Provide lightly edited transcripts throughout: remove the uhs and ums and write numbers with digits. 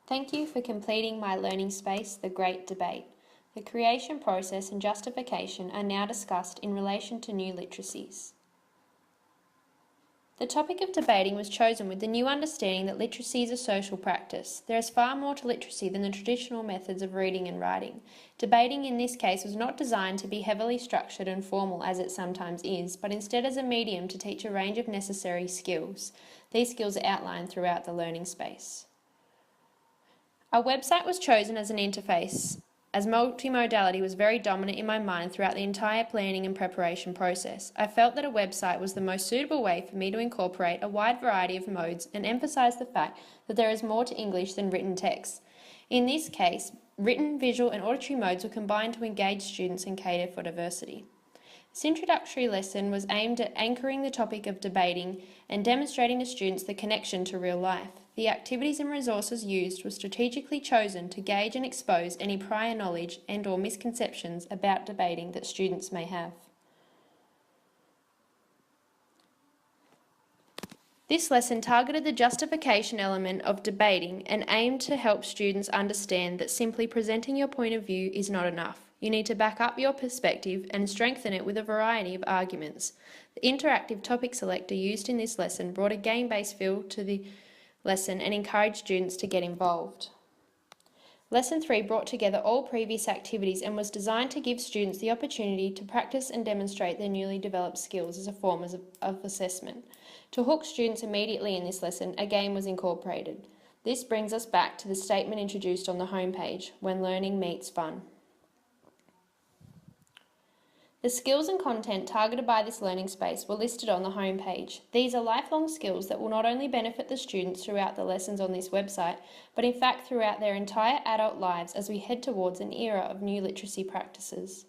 Thank you for completing my learning space, The Great Debate. The creation process and justification are now discussed in relation to new literacies. The topic of debating was chosen with the new understanding that literacy is a social practice. There is far more to literacy than the traditional methods of reading and writing. Debating in this case was not designed to be heavily structured and formal as it sometimes is, but instead as a medium to teach a range of necessary skills. These skills are outlined throughout the learning space. Our website was chosen as an interface, as multimodality was very dominant in my mind throughout the entire planning and preparation process. I felt that a website was the most suitable way for me to incorporate a wide variety of modes and emphasise the fact that there is more to English than written text. In this case, written, visual and auditory modes were combined to engage students and cater for diversity. This introductory lesson was aimed at anchoring the topic of debating and demonstrating to students the connection to real life. The activities and resources used were strategically chosen to gauge and expose any prior knowledge and/or misconceptions about debating that students may have. This lesson targeted the justification element of debating and aimed to help students understand that simply presenting your point of view is not enough. You need to back up your perspective and strengthen it with a variety of arguments. The interactive topic selector used in this lesson brought a game-based feel to the lesson and encouraged students to get involved. Lesson 3 brought together all previous activities and was designed to give students the opportunity to practice and demonstrate their newly developed skills as a form of assessment. To hook students immediately in this lesson, a game was incorporated. This brings us back to the statement introduced on the homepage, when learning meets fun. The skills and content targeted by this learning space were listed on the homepage. These are lifelong skills that will not only benefit the students throughout the lessons on this website, but in fact throughout their entire adult lives as we head towards an era of new literacy practices.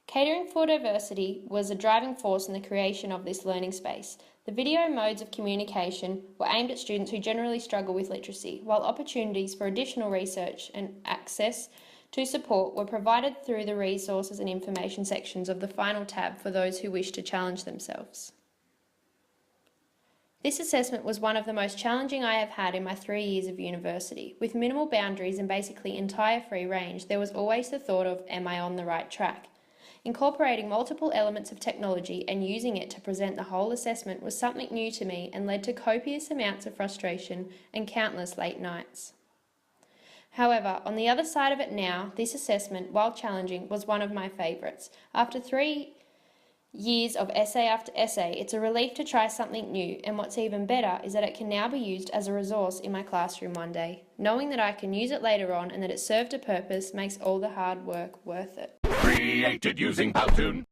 Catering for diversity was a driving force in the creation of this learning space. The video modes of communication were aimed at students who generally struggle with literacy, while opportunities for additional research and access to support were provided through the resources and information sections of the final tab for those who wish to challenge themselves. This assessment was one of the most challenging I have had in my 3 years of university. With minimal boundaries and basically entire free range, there was always the thought of, am I on the right track? Incorporating multiple elements of technology and using it to present the whole assessment was something new to me and led to copious amounts of frustration and countless late nights. However, on the other side of it now, this assessment, while challenging, was one of my favourites. After 3 years of essay after essay, it's a relief to try something new, and what's even better is that it can now be used as a resource in my classroom one day. Knowing that I can use it later on and that it served a purpose makes all the hard work worth it. Created using Powtoon.